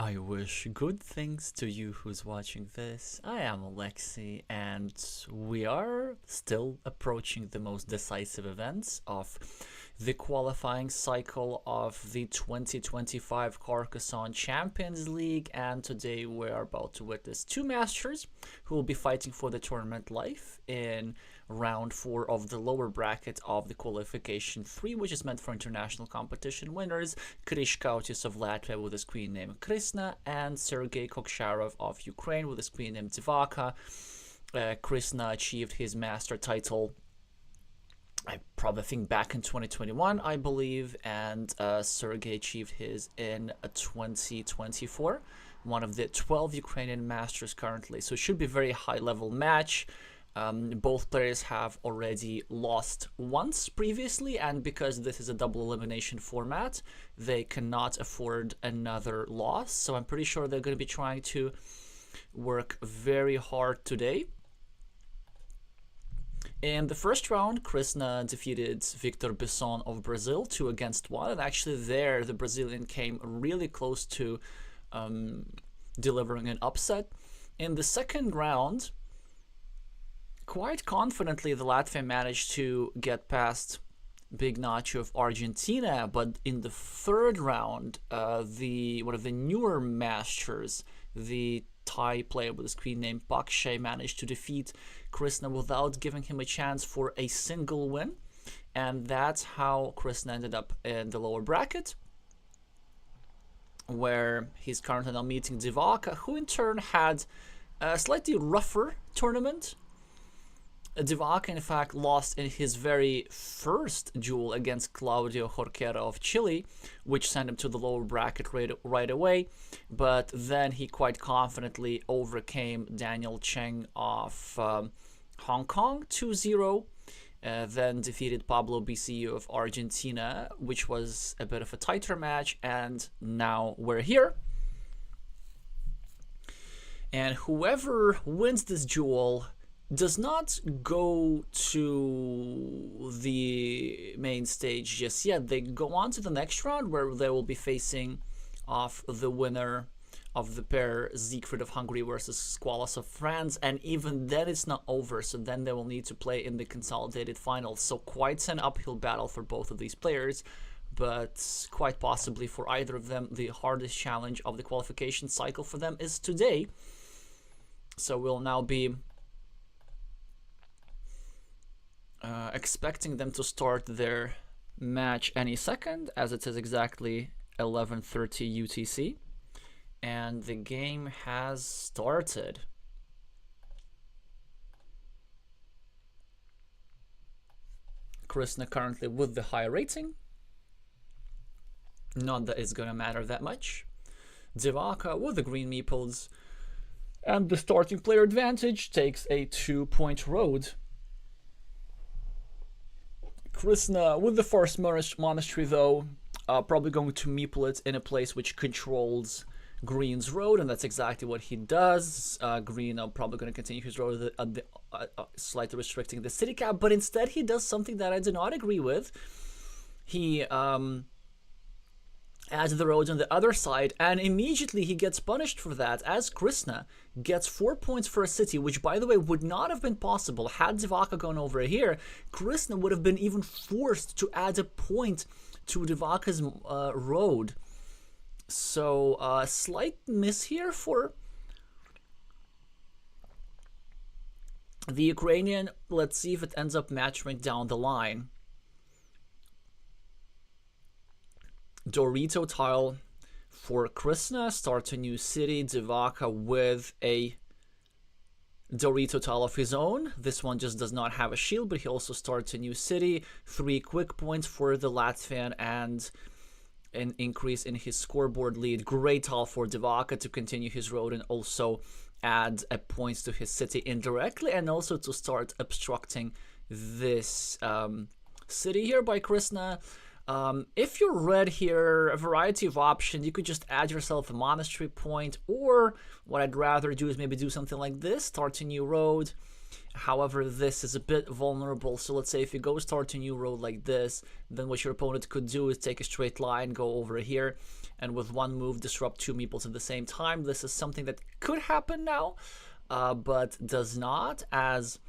I wish good things to you who's watching this. I am Alexey, and we are still approaching the most decisive events of the qualifying cycle of the 2025 Carcassonne Champions League. And today we are about to witness two masters who will be fighting for the tournament life in round 4 of the lower bracket of the qualification 3, which is meant for international competition winners. Krisna of Latvia with his queen name Krisna, and Sergei Koksharov of Ukraine with his queen name Devaka. Krisna achieved his master title, I probably think back in 2021, I believe, and Sergei achieved his in 2024, one of the 12 Ukrainian masters currently. So it should be a very high-level match. Both players have already lost once previously, and because this is a double elimination format, they cannot afford another loss. So I'm pretty sure they're going to be trying to work very hard today. In the first round, Krisna defeated Victor Besson of Brazil 2-1, and actually there the Brazilian came really close to delivering an upset. In the second round, quite confidently, the Latvian managed to get past Big Nacho of Argentina, but in the third round, one of the newer masters, the Thai player with his queen named Pakshay, managed to defeat Krisna without giving him a chance for a single win, and that's how Krisna ended up in the lower bracket, where he's currently now meeting Devaka, who in turn had a slightly rougher tournament. Devaka, in fact, lost in his very first duel against Claudio Jorquera of Chile, which sent him to the lower bracket right away. But then he quite confidently overcame Daniel Cheng of Hong Kong 2-0, then defeated Pablo BCU of Argentina, which was a bit of a tighter match, and now we're here. And whoever wins this duel does not go to the main stage just yet. They go on to the next round, where they will be facing off the winner of the pair Siegfried of Hungary versus Squalas of France, and even then it's not over, so then they will need to play in the consolidated finals. So quite an uphill battle for both of these players, but quite possibly for either of them the hardest challenge of the qualification cycle for them is today. So we'll now be expecting them to start their match any second, as it is exactly 11:30 UTC, and the game has started. Krisna currently with the high rating, not that it's gonna matter that much. Devaka with the green meeples, and the starting player advantage takes a 2-point road. Krisna with the first monastery, though, probably going to meeple it in a place which controls Green's road, and that's exactly what he does. Green are probably going to continue his road slightly restricting the city cap, but instead he does something that I do not agree with. He adds the roads on the other side, and immediately he gets punished for that, as Krisna gets 4 points for a city, which, by the way, would not have been possible had Devaka gone over here. Krisna would have been even forced to add a point to Devaka's road. So a slight miss here for the Ukrainian. Let's see if it ends up matching down the line. Dorito tile for Krisna, starts a new city. Devaka with a Dorito tile of his own. This one just does not have a shield, but he also starts a new city. 3 quick points for the Latvian and an increase in his scoreboard lead. Great tile for Devaka to continue his road and also add a points to his city indirectly, and also to start obstructing this city here by Krisna. If you're red here, a variety of options. You could just add yourself a monastery point, or what I'd rather do is maybe do something like this, start a new road, However, this is a bit vulnerable. So let's say if you go start a new road like this, then what your opponent could do is take a straight line, go over here, and with one move disrupt 2 meeples at the same time. This is something that could happen now, but does not, as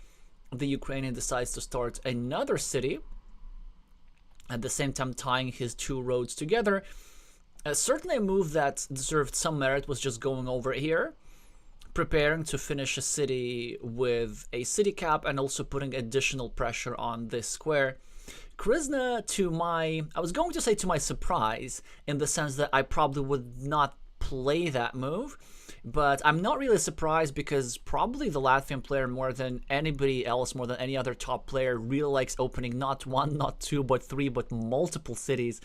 the Ukrainian decides to start another city, at the same time tying his 2 roads together. Certainly a move that deserved some merit was just going over here, preparing to finish a city with a city cap and also putting additional pressure on this square. Krisna, I was going to say to my surprise, in the sense that I probably would not play that move, but I'm not really surprised because probably the Latvian player more than anybody else, more than any other top player, really likes opening not 1, not 2, but 3, but multiple cities,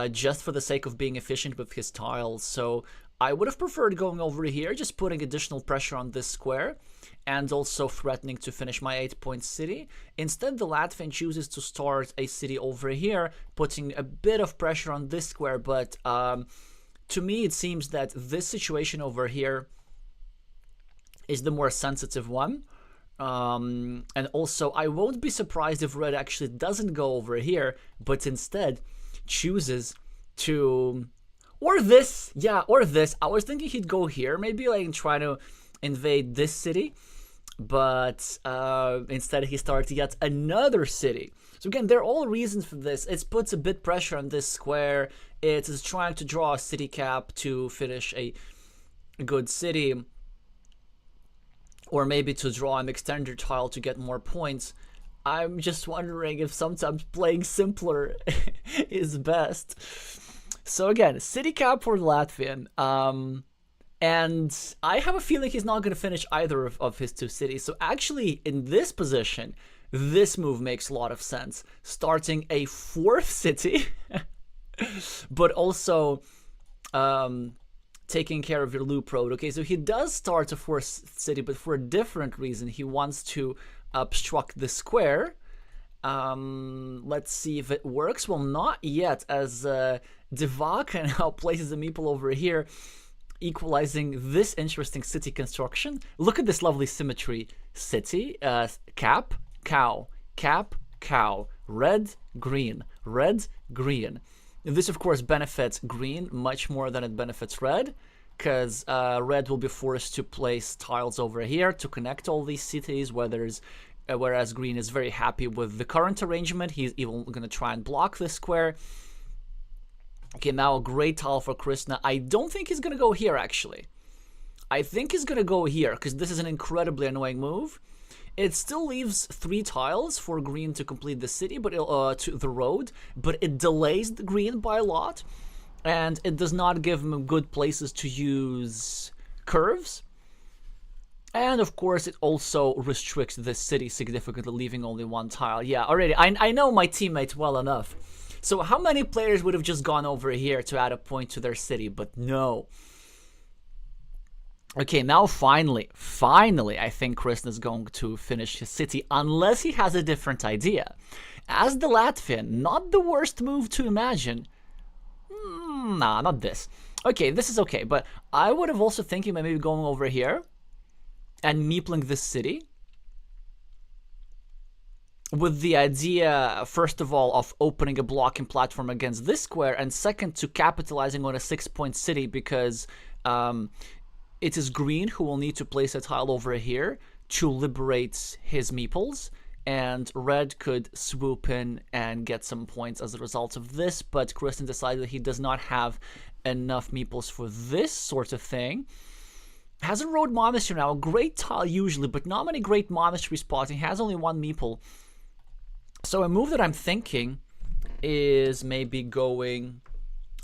just for the sake of being efficient with his tiles. So I would have preferred going over here, just putting additional pressure on this square, and also threatening to finish my 8-point city. Instead, the Latvian chooses to start a city over here, putting a bit of pressure on this square, but to me it seems that this situation over here is the more sensitive one. And also, I won't be surprised if Red actually doesn't go over here, but instead chooses to... Or this, yeah, or this. I was thinking he'd go here, maybe like try to invade this city, but instead he started yet another city. So again, there are all reasons for this. It puts a bit pressure on this square. It is trying to draw a city cap to finish a good city, or maybe to draw an extender tile to get more points. I'm just wondering if sometimes playing simpler is best. So again, city cap for the Latvian, and I have a feeling he's not going to finish either of his 2 cities. So actually, in this position, this move makes a lot of sense. Starting a 4th city, but also taking care of your loop road. Okay, so he does start a 4th city, but for a different reason. He wants to obstruct the square. Let's see if it works. Well, not yet, as Devaka now places a meeple over here, equalizing this interesting city construction. Look at this lovely symmetry. City, cap, cow, cap, cow, red, green, red, green. This, of course, benefits green much more than it benefits red, because red will be forced to place tiles over here to connect all these cities, whereas green is very happy with the current arrangement. He's even going to try and block this square. Okay, now a great tile for Krisna. I don't think he's going to go here, actually. I think he's going to go here, because this is an incredibly annoying move. It still leaves 3 tiles for green to complete the city, but to the road, but it delays the green by a lot, and it does not give him good places to use curves. And of course, it also restricts the city significantly, leaving only 1 tile. Yeah, already, I know my teammate well enough. So how many players would have just gone over here to add a point to their city? But no. Okay, now finally, I think Krisna is going to finish his city, unless he has a different idea. As the Latvian, not the worst move to imagine. Nah, not this. Okay, this is okay, but I would have also thinking maybe going over here and meepling this city, with the idea, first of all, of opening a blocking platform against this square, and second, to capitalizing on a 6-point city, because it is green who will need to place a tile over here to liberate his meeples, and red could swoop in and get some points as a result of this, but Krisna decided that he does not have enough meeples for this sort of thing. Has a road monastery now, a great tile usually, but not many great monastery spots. He has only 1 meeple. So a move that I'm thinking is maybe going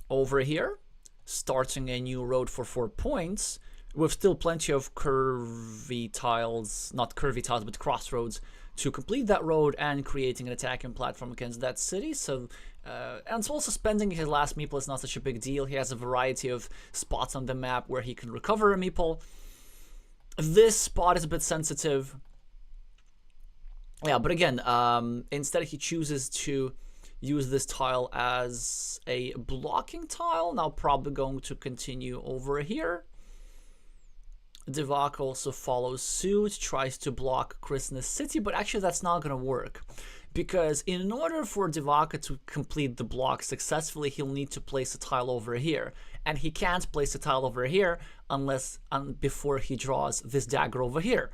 over here, starting a new road for 4 points, with still plenty of curvy tiles, not curvy tiles, but crossroads to complete that road, and creating an attacking platform against that city. So, and so also spending his last meeple is not such a big deal. He has a variety of spots on the map where he can recover a meeple. This spot is a bit sensitive. Yeah, but again, instead he chooses to use this tile as a blocking tile. Now probably going to continue over here. Devaka also follows suit, tries to block Krisna's city, but actually that's not going to work. Because in order for Devaka to complete the block successfully, he'll need to place a tile over here. And he can't place a tile over here unless before he draws this dagger over here.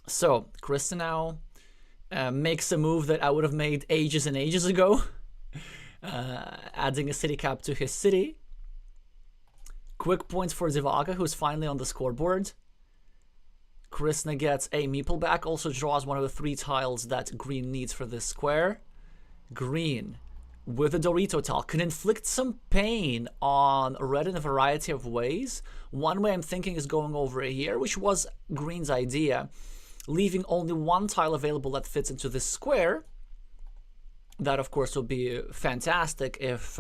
So, Krisna now makes a move that I would have made ages and ages ago. Adding a city cap to his city. Quick points for Devaka, who's finally on the scoreboard. Krisna gets a meeple back, also draws one of the 3 tiles that green needs for this square. Green, with a Dorito tile, can inflict some pain on red in a variety of ways. One way I'm thinking is going over here, which was green's idea, leaving only 1 tile available that fits into this square. That, of course, would be fantastic if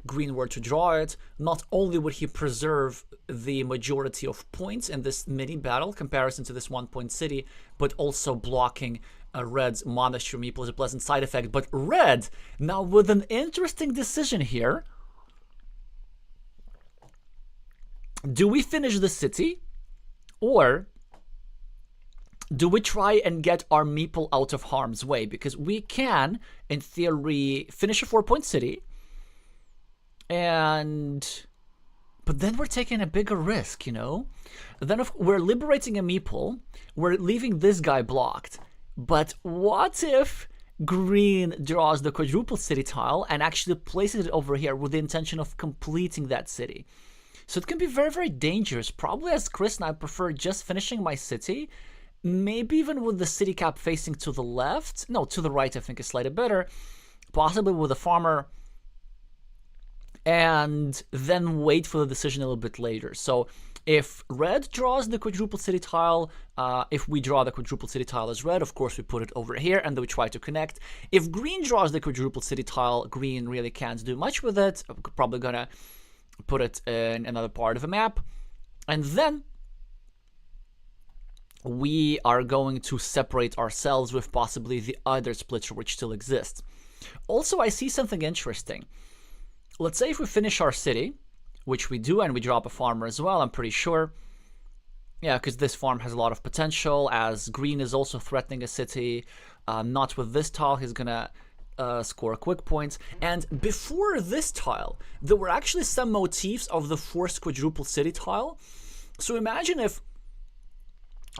green were to draw it. Not only would he preserve the majority of points in this mini-battle comparison to this 1-point city, but also blocking red's monastery meeple is a pleasant side effect. But red, now with an interesting decision here. Do we finish the city? Or do we try and get our meeple out of harm's way? Because we can, in theory, finish a 4-point city. But then we're taking a bigger risk, you know? Then we're liberating a meeple. We're leaving this guy blocked. But what if green draws the quadruple city tile and actually places it over here with the intention of completing that city? So it can be very, very dangerous. Probably as Krisna, I prefer just finishing my city. Maybe even with the city cap facing to the left. No, to the right, I think is slightly better. Possibly with a farmer. And then wait for the decision a little bit later. So if red draws the quadruple city tile, if we draw the quadruple city tile as red, of course we put it over here and then we try to connect. If green draws the quadruple city tile, green really can't do much with it. I'm probably gonna put it in another part of the map. And then we are going to separate ourselves with possibly the other splitter which still exists. Also, I see something interesting. Let's say if we finish our city, which we do, and we drop a farmer as well, I'm pretty sure. Yeah, because this farm has a lot of potential, as green is also threatening a city. Not with this tile, he's gonna score quick points. And before this tile, there were actually some motifs of the forced quadruple city tile. So imagine if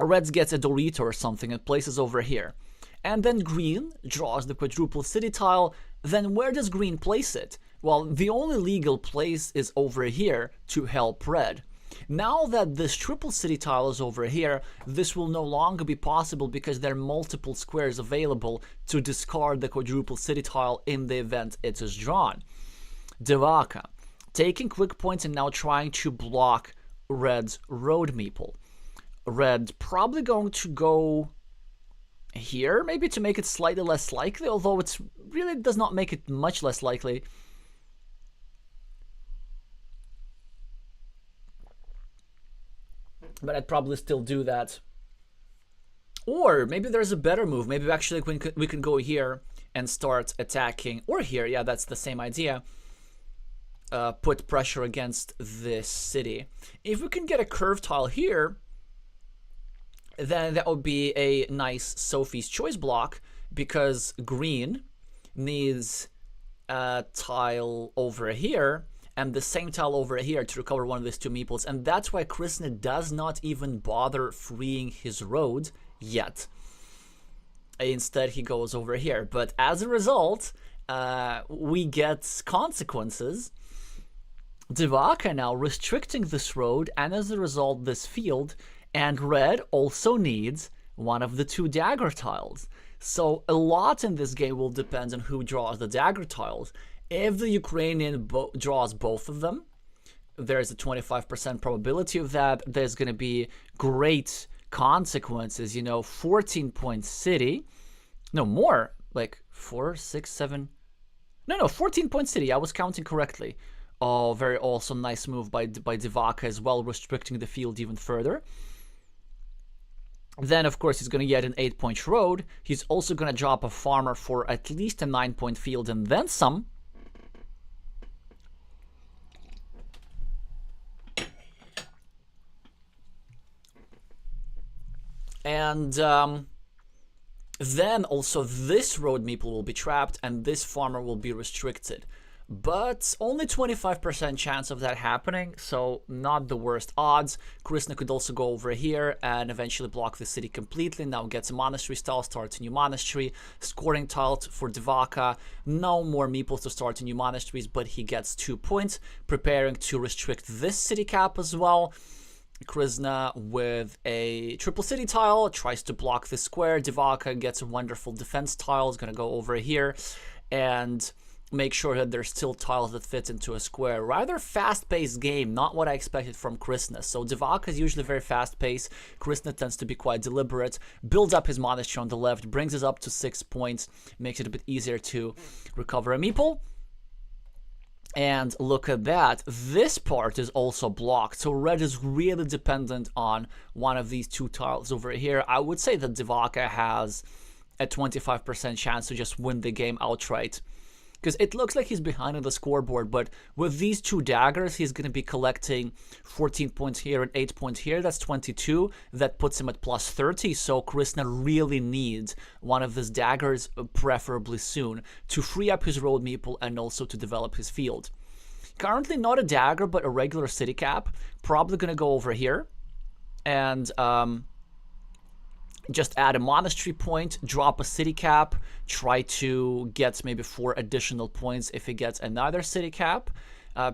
red gets a Dorito or something and places over here. And then green draws the quadruple city tile. Then where does green place it? Well, the only legal place is over here to help red. Now that this triple city tile is over here, this will no longer be possible because there are multiple squares available to discard the quadruple city tile in the event it is drawn. Devaka, taking quick points and now trying to block red's road meeple. Red probably going to go here, maybe to make it slightly less likely, although it really does not make it much less likely. But I'd probably still do that. Or maybe there's a better move. Maybe actually we can go here and start attacking. Or here, yeah, that's the same idea. Put pressure against this city. If we can get a curve tile here, then that would be a nice Sophie's Choice block, because green needs a tile over here and the same tile over here to recover one of these two meeples, and that's why Krisna does not even bother freeing his road yet. Instead, he goes over here. But as a result, we get consequences. Devaka now restricting this road, and as a result, this field. And red also needs one of the two dagger tiles. So a lot in this game will depend on who draws the dagger tiles. If the Ukrainian draws both of them, there's a 25% probability of that. There's going to be great consequences, you know, 14-point city. No, more, like 4, 6, 7. No, 14-point city. I was counting correctly. Oh, very awesome. Nice move by Devaka as well, restricting the field even further. Then, of course, he's going to get an 8-point road. He's also going to drop a farmer for at least a 9-point field and then some. And then also this road meeple will be trapped and this farmer will be restricted. But only 25% chance of that happening, so not the worst odds. Krisna could also go over here and eventually block the city completely. Now gets a monastery style, starts a new monastery. Scoring tile for Devaka. No more meeples to start new monasteries, but he gets 2 points. Preparing to restrict this city cap as well. Krisna with a triple city tile tries to block the square. Devaka gets a wonderful defense tile. Is going to go over here and make sure that there's still tiles that fit into a square. Rather fast-paced game, not what I expected from Krisna. So Devaka is usually very fast-paced. Krisna tends to be quite deliberate. Builds up his monastery on the left, brings us up to 6 points, makes it a bit easier to recover a meeple. And look at that, this part is also blocked, so red is really dependent on one of these 2 tiles over here. I would say that Devaka has a 25% chance to just win the game outright, because it looks like he's behind on the scoreboard, but with these 2 daggers, he's going to be collecting 14 points here and 8 points here. That's 22. That puts him at plus 30, so Krisna really needs one of these daggers, preferably soon, to free up his road meeple and also to develop his field. Currently not a dagger, but a regular city cap. Probably going to go over here and just add a monastery point, drop a city cap, try to get maybe 4 additional points if he gets another city cap.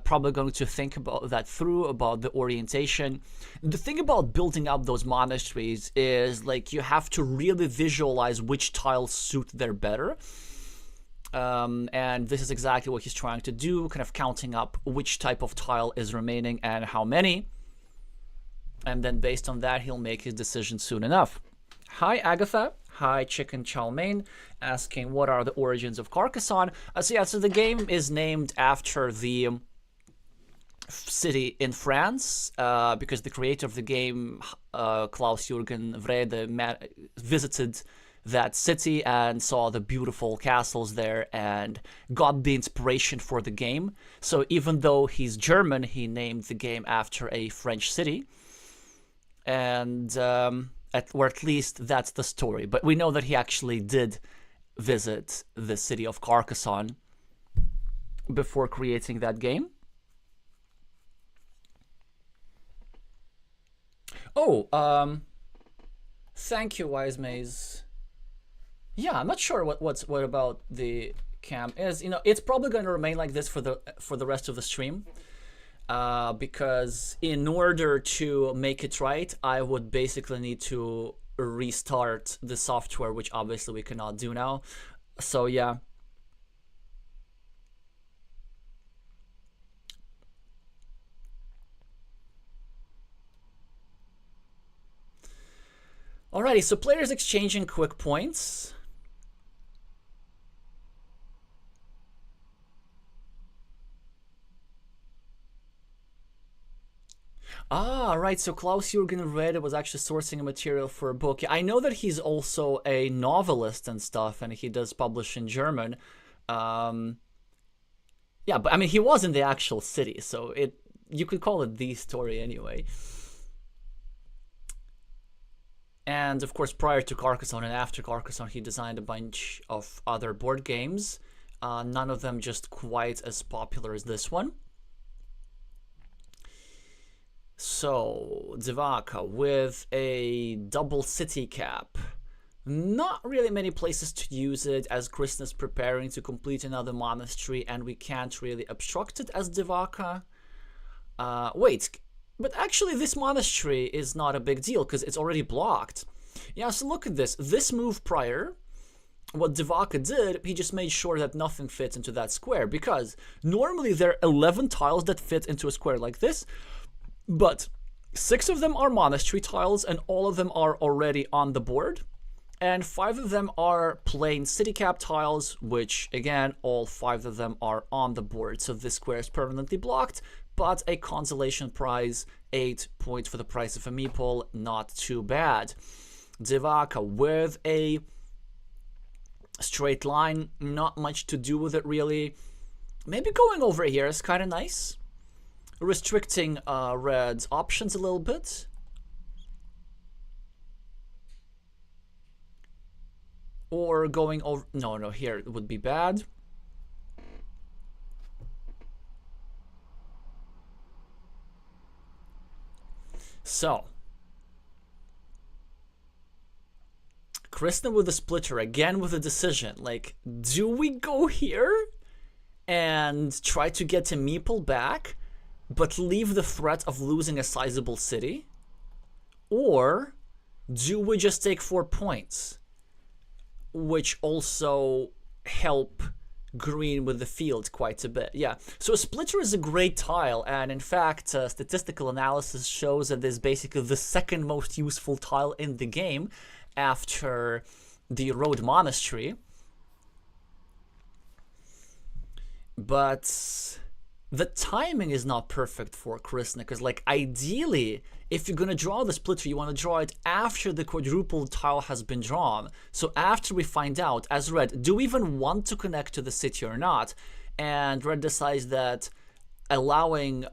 Probably going to think about that through, about the orientation. The thing about building up those monasteries is, like, you have to really visualize which tiles suit there better. And this is exactly what he's trying to do, kind of counting up which type of tile is remaining and how many. And then based on that, he'll make his decision soon enough. Hi, Agatha. Hi, Chicken Chow Mein, asking what are the origins of Carcassonne. So the game is named after the city in France, because the creator of the game, Klaus-Jürgen Wrede, visited that city and saw the beautiful castles there and got the inspiration for the game. So even though he's German, he named the game after a French city. And or at least that's the story. But we know that he actually did visit the city of Carcassonne before creating that game. Oh, thank you, Wise Maze. Yeah, I'm not sure what about the cam is. You know, it's probably going to remain like this for the rest of the stream. Because in order to make it right, I would basically need to restart the software, which obviously we cannot do now. So yeah. Alrighty, so players exchanging quick points. Ah, right, so Klaus-Jürgen Wrede was actually sourcing a material for a book. I know that he's also a novelist and stuff, and he does publish in German. Yeah, but I mean, he was in the actual city, so you could call it the story anyway. And of course, prior to Carcassonne and after Carcassonne, he designed a bunch of other board games. None of them just quite as popular as this one. So, Devaka with a double city cap. Not really many places to use it, as Krisna's preparing to complete another monastery, and we can't really obstruct it as Devaka. Wait, but actually this monastery is not a big deal, because it's already blocked. Yeah, so look at this. This move prior, what Devaka did, he just made sure that nothing fits into that square, because normally there are 11 tiles that fit into a square like this, but 6 of them are monastery tiles and all of them are already on the board. And 5 of them are plain city cap tiles, which again, all 5 of them are on the board. So this square is permanently blocked, but a consolation prize, 8 points for the price of a meeple, not too bad. Devaka with a straight line, not much to do with it really. Maybe going over here is kind of nice. Restricting red's options a little bit. or going over. No, here it would be bad. So, krisna with a splitter, again with a decision. Like, do we go here and try to get a meeple back, but leave the threat of losing a sizable city? Or do we just take 4 points, which also help green with the field quite a bit? Yeah, so a splitter is a great tile, and in fact, statistical analysis shows that it's basically the second most useful tile in the game after the road monastery. But the timing is not perfect for krisna, because like ideally, if you're gonna draw the splitter, you want to draw it after the quadruple tile has been drawn. So after we find out, as red, do we even want to connect to the city or not? And red decides that allowing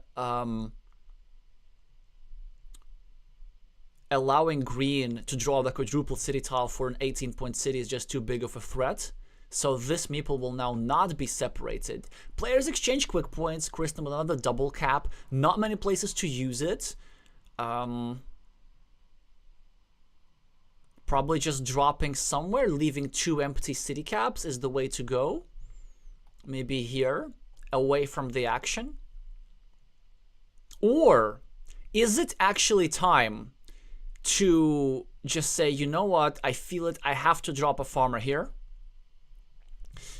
green to draw the quadruple city tile for an 18-point city is just too big of a threat. So this meeple will now not be separated. Players exchange quick points. krisna with another double cap. Not many places to use it. Probably just dropping somewhere, leaving 2 empty city caps is the way to go. Maybe here, away from the action. Or is it actually time to just say, you know what, I feel it, I have to drop a farmer here?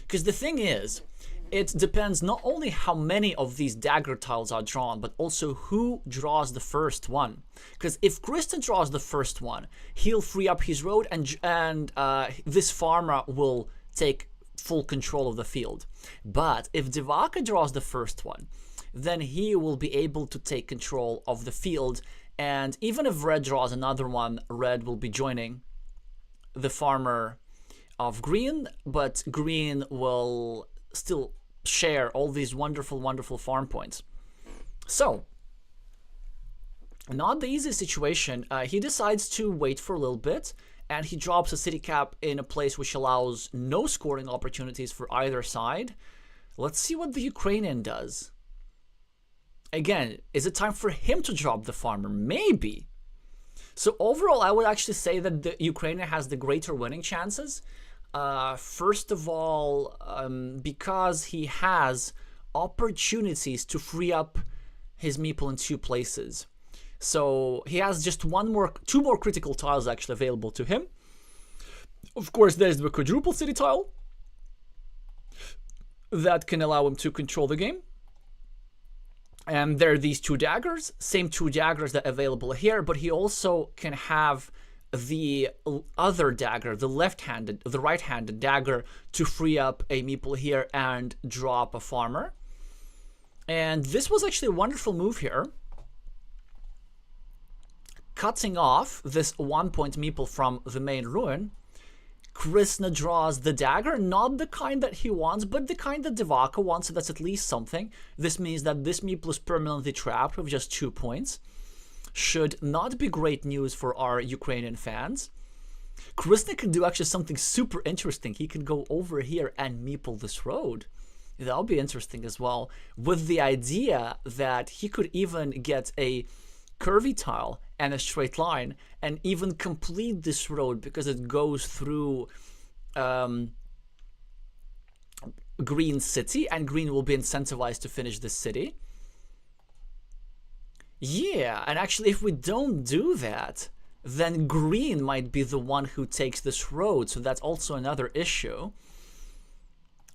Because the thing is, it depends not only how many of these dagger tiles are drawn, but also who draws the first one. Because if krisna draws the first one, he'll free up his road, and this farmer will take full control of the field. But if Devaka draws the first one, then he will be able to take control of the field. And even if red draws another one, red will be joining the farmer of green, but green will still share all these wonderful, wonderful farm points. So, not the easy situation. He decides to wait for a little bit, and he drops a city cap in a place which allows no scoring opportunities for either side. Let's see what the Ukrainian does. Again, is it time for him to drop the farmer? Maybe. So overall, I would actually say that the Ukrainian has the greater winning chances. First of all, because he has opportunities to free up his meeple in 2 places. So he has just 2 more critical tiles actually available to him. Of course, there's the quadruple city tile that can allow him to control the game. And there are these 2 daggers, same 2 daggers that are available here, but he also can have the other dagger, the right-handed dagger, to free up a meeple here and drop a farmer. And this was actually a wonderful move here, cutting off this 1-point meeple from the main ruin. Krisna draws the dagger, not the kind that he wants, but the kind that Devaka wants, so that's at least something. This means that this meeple is permanently trapped with just 2 points. Should not be great news for our Ukrainian fans. Krisna can do actually something super interesting. He can go over here and meeple this road. That'll be interesting as well, with the idea that he could even get a curvy tile and a straight line and even complete this road because it goes through green city, and green will be incentivized to finish this city. Yeah, and actually if we don't do that, then green might be the one who takes this road, so that's also another issue.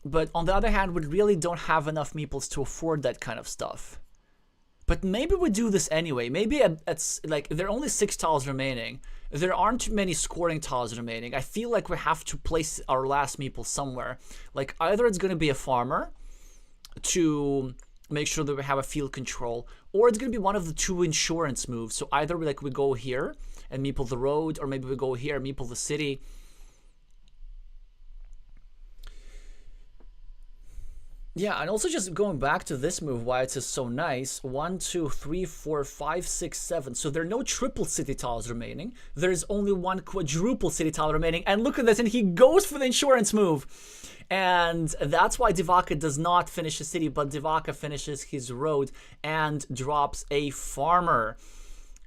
But on the other hand, we really don't have enough meeples to afford that kind of stuff. But maybe we do this anyway. Maybe it's like there are only 6 tiles remaining. There aren't many scoring tiles remaining. I feel like we have to place our last meeple somewhere. Like either it's going to be a farmer to make sure that we have a field control, or it's going to be one of the 2 insurance moves. So either we go here and meeple the road, or maybe we go here and meeple the city. Yeah, and also just going back to this move, why it is so nice. 1, 2, 3, 4, 5, 6, 7. So there are no triple city tiles remaining. There's only one quadruple city tile remaining. And look at this, and he goes for the insurance move. And that's why Devaka does not finish his city, but Devaka finishes his road and drops a farmer.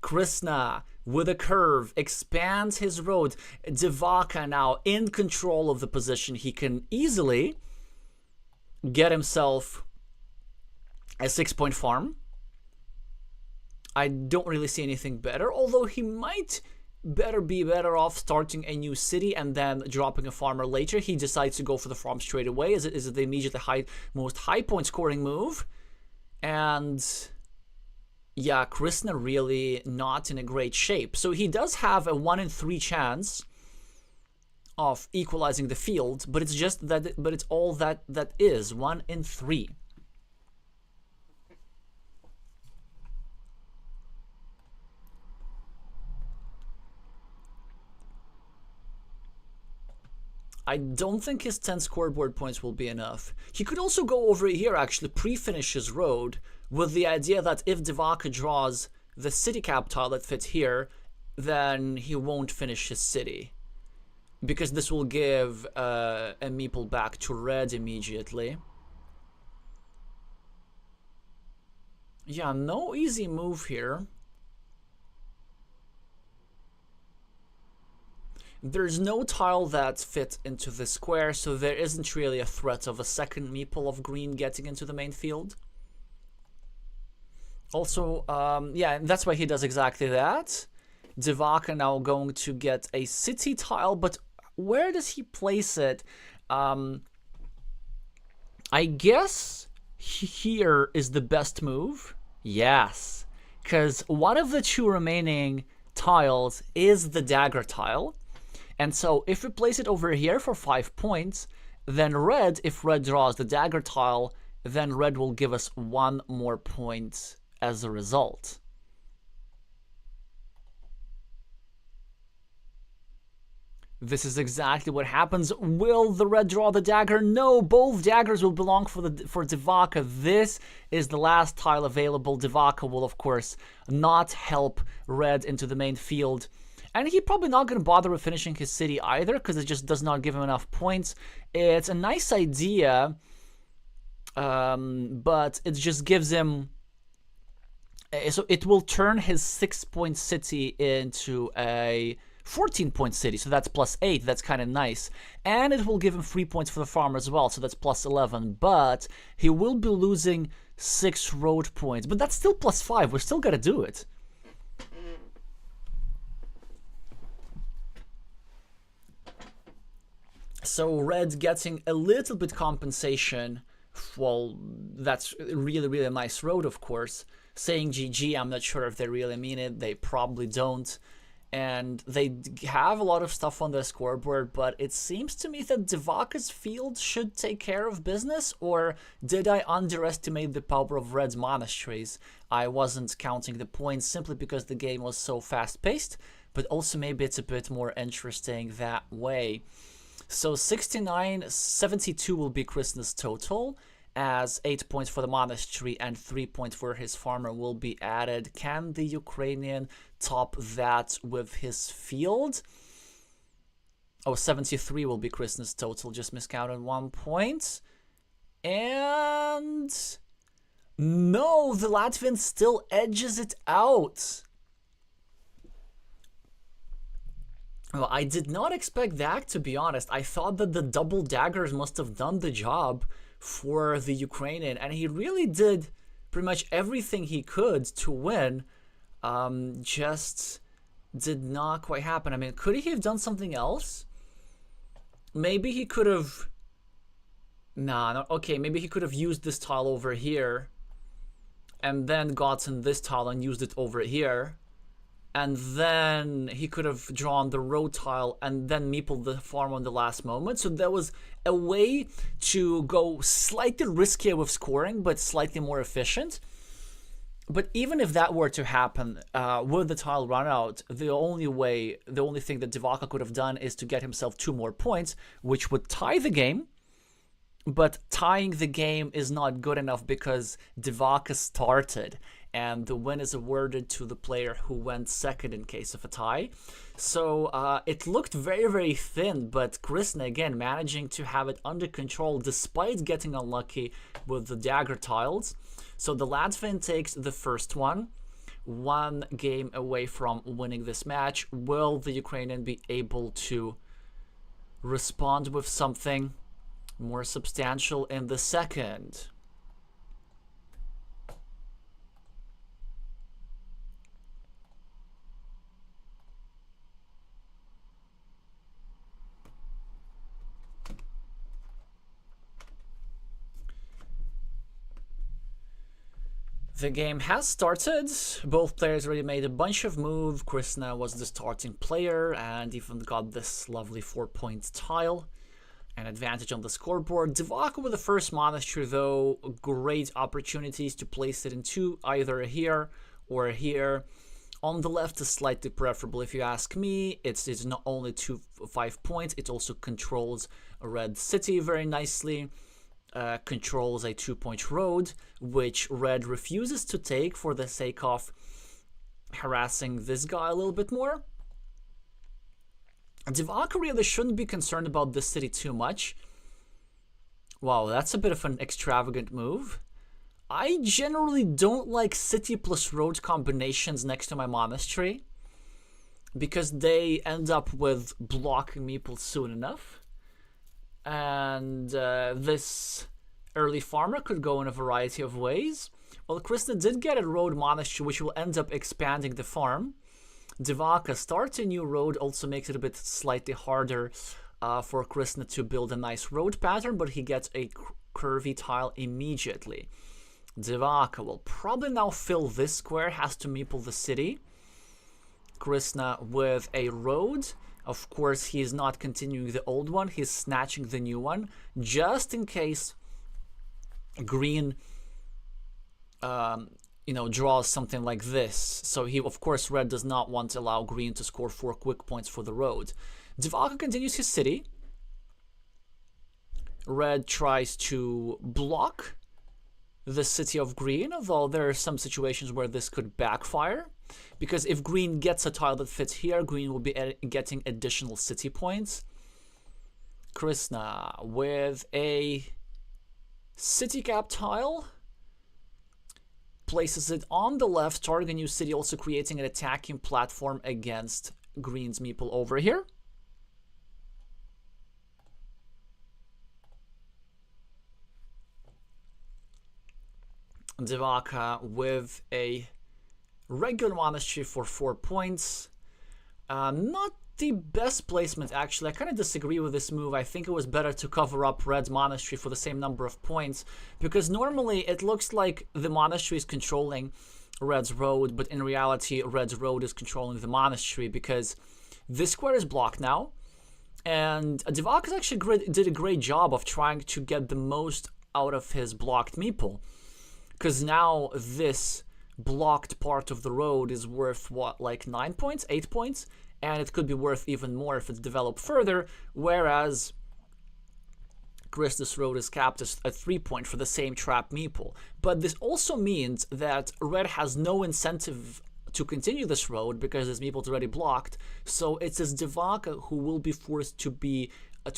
Krisna, with a curve, expands his road. Devaka now in control of the position. He can easily get himself a 6-point farm. I don't really see anything better, although he might be better off starting a new city and then dropping a farmer later. He decides to go for the farm straight away. Is it the immediately most high point scoring move? And yeah, Krisna really not in a great shape. So he does have a 1 in 3 chance of equalizing the field, but it's just that, but it's all that is 1 in 3. I don't think his 10 scoreboard points will be enough. He could also go over here, actually pre-finish his road with the idea that if Devaka draws the city cap tile that fits here, then he won't finish his city, because this will give a meeple back to red immediately. Yeah, no easy move here. There's no tile that fits into the square, so there isn't really a threat of a second meeple of green getting into the main field. Also, yeah, that's why he does exactly that. Devaka now going to get a city tile, but where does he place it? I guess here is the best move. Yes, because one of the 2 remaining tiles is the dagger tile. And so if we place it over here for 5 points, then red, if red draws the dagger tile, then red will give us 1 more point as a result. This is exactly what happens. Will the red draw the dagger? No, both daggers will belong for Devaka. This is the last tile available. Devaka will, of course, not help red into the main field. And he's probably not going to bother with finishing his city either, because it just does not give him enough points. It's a nice idea, but it just gives him... So it will turn his 6-point city into a 14-point city, so that's +8. That's kind of nice. And it will give him 3 points for the farm as well, so that's +11. But he will be losing 6 road points. But that's still +5. We're still going to do it. So red getting a little bit compensation. Well, that's really, really a nice road, of course. Saying GG, I'm not sure if they really mean it. They probably don't. And they have a lot of stuff on their scoreboard, but it seems to me that Devaka's field should take care of business, or did I underestimate the power of Red's monasteries? I wasn't counting the points simply because the game was so fast-paced, but also maybe it's a bit more interesting that way. So 69, 72 will be Krisna's total, as 8 points for the monastery and 3 points for his farmer will be added. Can the Ukrainian top that with his field? Oh, 73 will be Krisna's total, just miscounted 1 point. And no, the Latvian still edges it out. Well, I did not expect that, to be honest. I thought that the double daggers must have done the job for the Ukrainian, and he really did pretty much everything he could to win. Just did not quite happen. I mean, could he have done something else? Maybe he could have... Nah, no, okay, maybe he could have used this tile over here and then gotten this tile and used it over here. And then he could have drawn the road tile and then meepled the farm on the last moment. So there was a way to go slightly riskier with scoring, but slightly more efficient. But even if that were to happen, with the tile run out, the only thing that Devaka could have done is to get himself 2 more points, which would tie the game, But tying the game is not good enough because Devaka started, and the win is awarded to the player who went second in case of a tie. So it looked very, very thin, but Krisna again managing to have it under control despite getting unlucky with the dagger tiles. So the Latvian takes the first one game away from winning this match. Will the Ukrainian be able to respond with something more substantial in the second? The game has started. Both players already made a bunch of moves. Krisna was the starting player and even got this lovely 4-point tile. An advantage on the scoreboard. Devaka with the first monastery, though, great opportunities to place it in two, either here or here. On the left is slightly preferable if you ask me. It's not only 5 points, it also controls a red city very nicely. Controls a 2-point road, which red refuses to take for the sake of harassing this guy a little bit more. Devaka really shouldn't be concerned about this city too much. Wow, that's a bit of an extravagant move. I generally don't like city plus road combinations next to my monastery because they end up with blocking meeple soon enough. And this early farmer could go in a variety of ways. Well, Krisna did get a road monastery, which will end up expanding the farm. Devaka starts a new road, also makes it a bit slightly harder for Krisna to build a nice road pattern, but he gets a curvy tile immediately. Devaka will probably now fill this square, has to meeple the city. Krisna with a road. Of course, he is not continuing the old one, he's snatching the new one, just in case green draws something like this. So he, of course, red does not want to allow green to score 4 quick points for the road. Devaka continues his city. Red tries to block the city of green, although there are some situations where this could backfire. Because if green gets a tile that fits here, green will be getting additional city points. Krisna with a city cap tile. Places it on the left, targeting a new city, also creating an attacking platform against green's meeple over here. Devaka with a regular monastery for 4 points. Not the best placement, actually. I kind of disagree with this move. I think it was better to cover up red's monastery for the same number of points, because normally it looks like the monastery is controlling red's road, but in reality red's road is controlling the monastery, because this square is blocked now, and Devaka actually did a great job of trying to get the most out of his blocked meeple, because now this blocked part of the road is worth what, like 9 points, 8 points, and it could be worth even more if it's developed further, whereas Krisna's road is capped at 3 points for the same trap meeple. But this also means that red has no incentive to continue this road because his meeple is already blocked, so it's his Devaka who will be forced to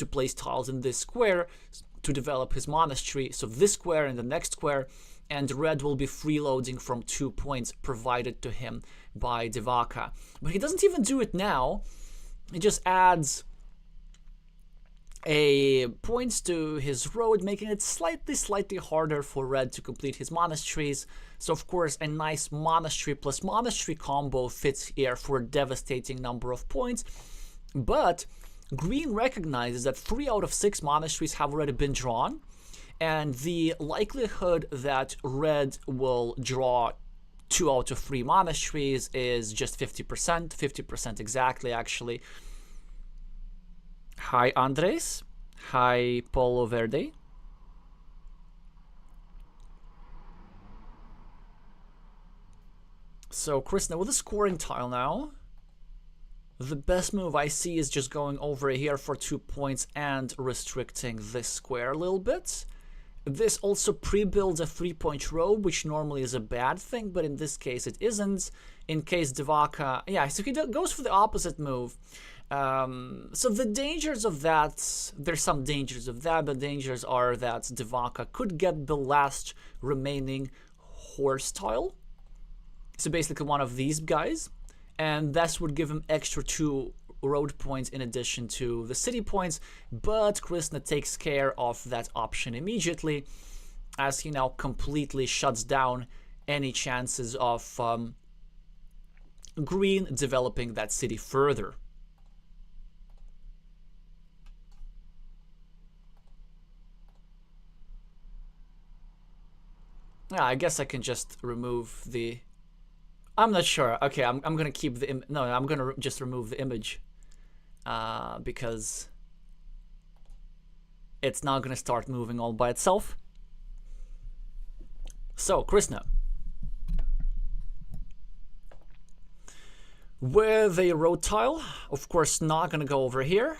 place tiles in this square to develop his monastery, so this square and the next square, and red will be freeloading from 2 points provided to him by Devaka. But he doesn't even do it now. He just adds a points to his road, making it slightly harder for red to complete his monasteries. So of course a nice monastery plus monastery combo fits here for a devastating number of points. But green recognizes that 3 out of 6 monasteries have already been drawn, and the likelihood that red will draw 2 out of 3 monasteries is just 50% exactly, actually. Hi Andres, hi Polo Verde. So Krisna with a scoring tile now. The best move I see is just going over here for 2 points and restricting this square a little bit. This also pre-builds a 3-point row, which normally is a bad thing, but in this case it isn't. In case Devaka... Yeah, so he goes for the opposite move. So the dangers of that... There's some dangers of that. The dangers are that Devaka could get the last remaining horse tile. So basically one of these guys. And that would give him extra 2 road points in addition to the city points, but Krisna takes care of that option immediately, as he now completely shuts down any chances of green developing that city further. Yeah, I guess I can just remove the... I'm not sure. Okay, I'm gonna keep the... No, I'm gonna just remove the image. Because it's not gonna start moving all by itself. So, Krisna. With a road tile, of course not gonna go over here.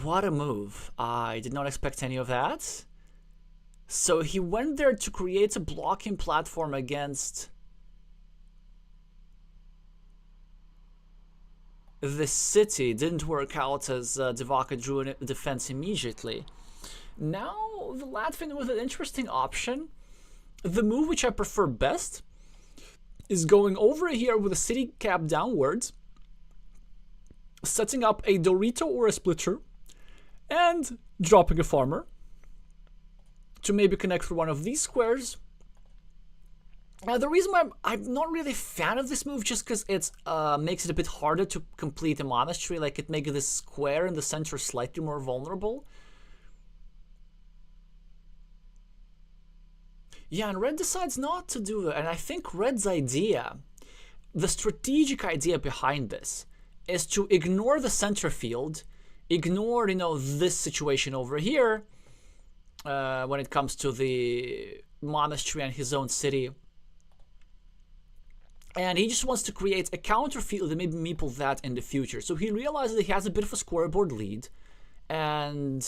What a move. I did not expect any of that. So he went there to create a blocking platform against the city. Didn't work out as Devaka drew a defense immediately. Now the Latvian with an interesting option. The move which I prefer best is going over here with a city cap downwards, setting up a Dorito or a splitter, and dropping a farmer to maybe connect through one of these squares. The reason why I'm not really a fan of this move, just because it makes it a bit harder to complete a monastery. Like, it makes this square in the center slightly more vulnerable. Yeah, and Red decides not to do that. And I think Red's idea, the strategic idea behind this, is to ignore the center field, ignore, you know, this situation over here, when it comes to the monastery and his own city. And he just wants to create a counter field and maybe meeple that in the future. So he realizes that he has a bit of a scoreboard lead. And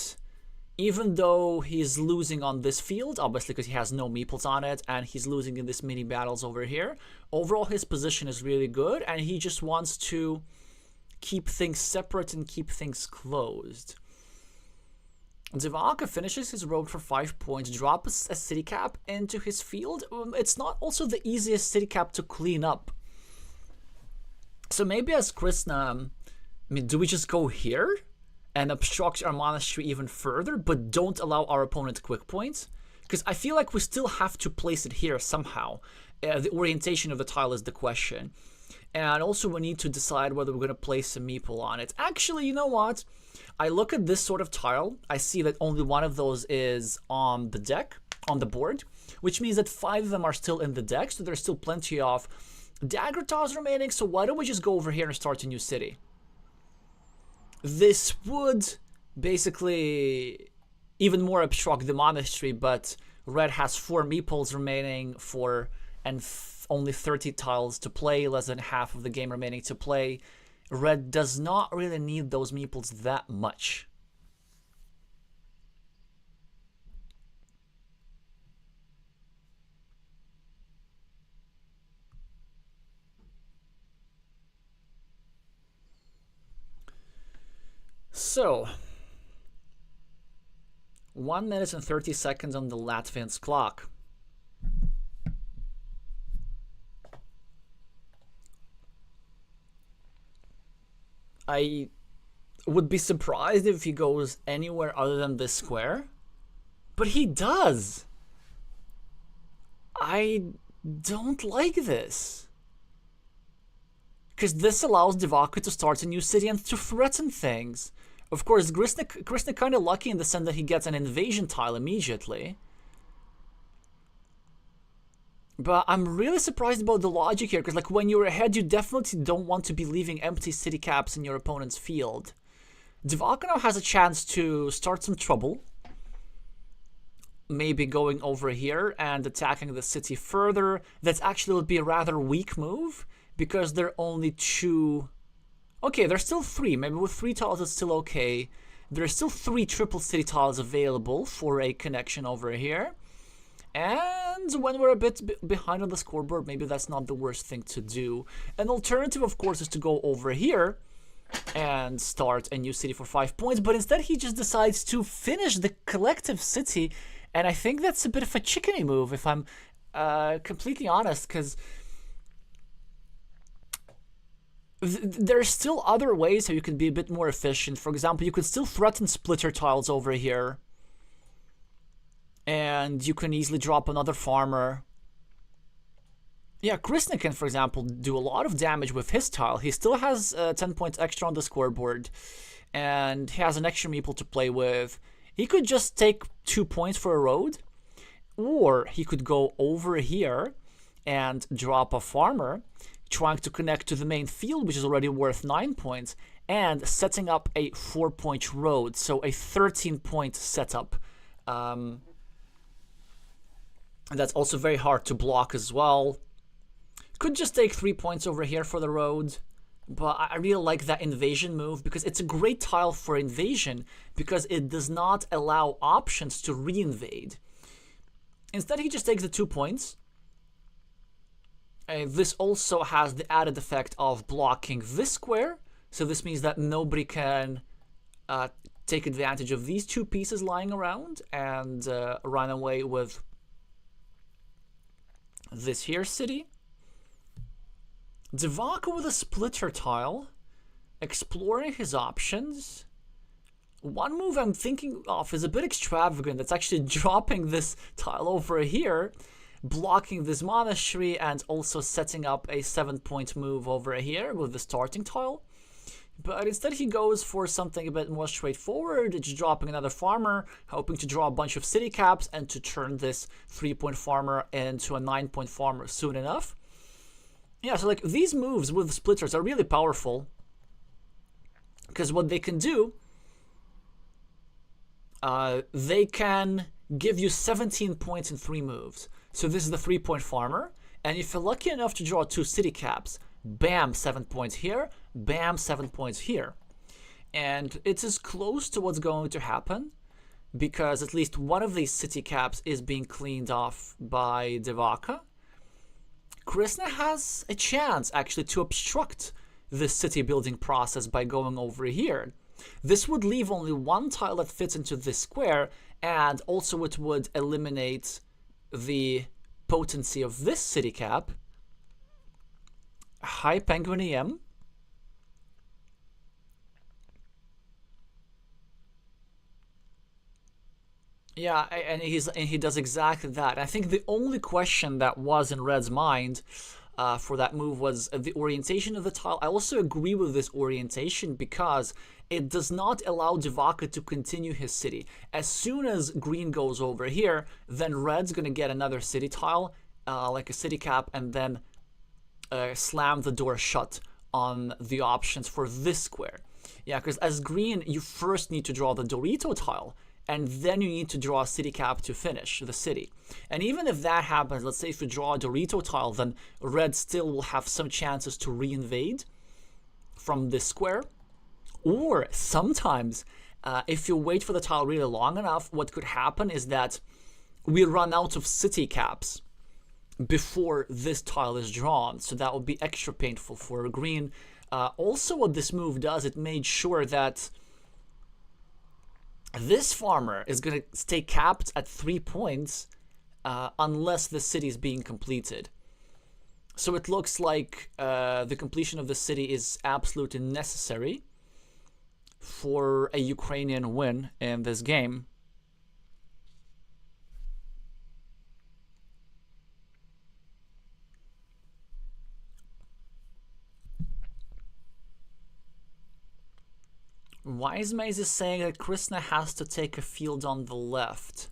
even though he's losing on this field, obviously because he has no meeples on it, and he's losing in this mini battles over here, overall his position is really good, and he just wants to keep things separate and keep things closed. Devaka finishes his road for 5 points, drops a city cap into his field. It's not also the easiest city cap to clean up. So maybe as Krisna, I mean, do we just go here and obstruct our monastery even further, but don't allow our opponent quick points? Because I feel like we still have to place it here somehow. The orientation of the tile is the question. And also we need to decide whether we're going to place a meeple on it. Actually, you know what? I look at this sort of tile, I see that only one of those is on the deck, on the board, which means that 5 of them are still in the deck, so there's still plenty of dagger tiles remaining, so why don't we just go over here and start a new city? This would basically even more obstruct the monastery, but Red has 4 meeples remaining and only 30 tiles to play, less than half of the game remaining to play. Red does not really need those meeples that much. So, 1 minute and 30 seconds on the Latvians' clock. I would be surprised if he goes anywhere other than this square, but he does. I don't like this, because this allows Devaka to start a new city and to threaten things. Of course, Krisna kind of lucky in the sense that he gets an invasion tile immediately. But I'm really surprised about the logic here, because like when you're ahead, you definitely don't want to be leaving empty city caps in your opponent's field. Devaka now has a chance to start some trouble. Maybe going over here and attacking the city further. That actually would be a rather weak move, because there are only 2 Okay, there's still 3. Maybe with 3 tiles it's still okay. There's still 3 triple city tiles available for a connection over here. And when we're a bit behind on the scoreboard, maybe that's not the worst thing to do. An alternative, of course, is to go over here and start a new city for 5 points. But instead, he just decides to finish the collective city. And I think that's a bit of a chickeny move, if I'm completely honest, because there's still other ways how you can be a bit more efficient. For example, you could still threaten splitter tiles over here. And you can easily drop another farmer. Yeah, Krisna can, for example, do a lot of damage with his tile. He still has 10 points extra on the scoreboard. And he has an extra meeple to play with. He could just take 2 points for a road. Or he could go over here and drop a farmer, trying to connect to the main field, which is already worth 9 points, and setting up a 4-point road. So a 13-point setup. And that's also very hard to block as well. Could just take 3 points over here for the road. But I really like that invasion move because it's a great tile for invasion because it does not allow options to reinvade. Instead, he just takes the 2 points. This also has the added effect of blocking this square. So this means that nobody can take advantage of these 2 pieces lying around and run away with this here city. Devaka with a splitter tile, exploring his options. One move I'm thinking of is a bit extravagant. It's actually dropping this tile over here, blocking this monastery, and also setting up a 7-point move over here with the starting tile. But instead he goes for something a bit more straightforward, just dropping another farmer, hoping to draw a bunch of city caps and to turn this 3-point farmer into a 9-point farmer soon enough. Yeah, so like these moves with splitters are really powerful. Because what they can do, they can give you 17 points in 3 moves. So this is the 3-point farmer, and if you're lucky enough to draw 2 city caps, bam, 7 points here, bam, 7 points here. And it's as close to what's going to happen because at least one of these city caps is being cleaned off by Devaka. Krisna has a chance actually to obstruct this city building process by going over here. This would leave only 1 tile that fits into this square, and also it would eliminate the potency of this city cap. Hi, Penguin EM. Yeah, and he does exactly that. I think the only question that was in Red's mind for that move was the orientation of the tile. I also agree with this orientation because it does not allow Devaka to continue his city. As soon as green goes over here, then red's going to get another city tile, like a city cap, and then slam the door shut on the options for this square. Yeah, because as green, you first need to draw the Dorito tile, and then you need to draw a city cap to finish the city. And even if that happens, let's say if you draw a Dorito tile, then red still will have some chances to reinvade from this square. Or sometimes, if you wait for the tile really long enough, what could happen is that we run out of city caps before this tile is drawn. So that would be extra painful for green. Also, what this move does, it made sure that this farmer is going to stay capped at 3 points unless the city is being completed. So it looks like the completion of the city is absolutely necessary for a Ukrainian win in this game. Wise Maze is saying that Krisna has to take a field on the left.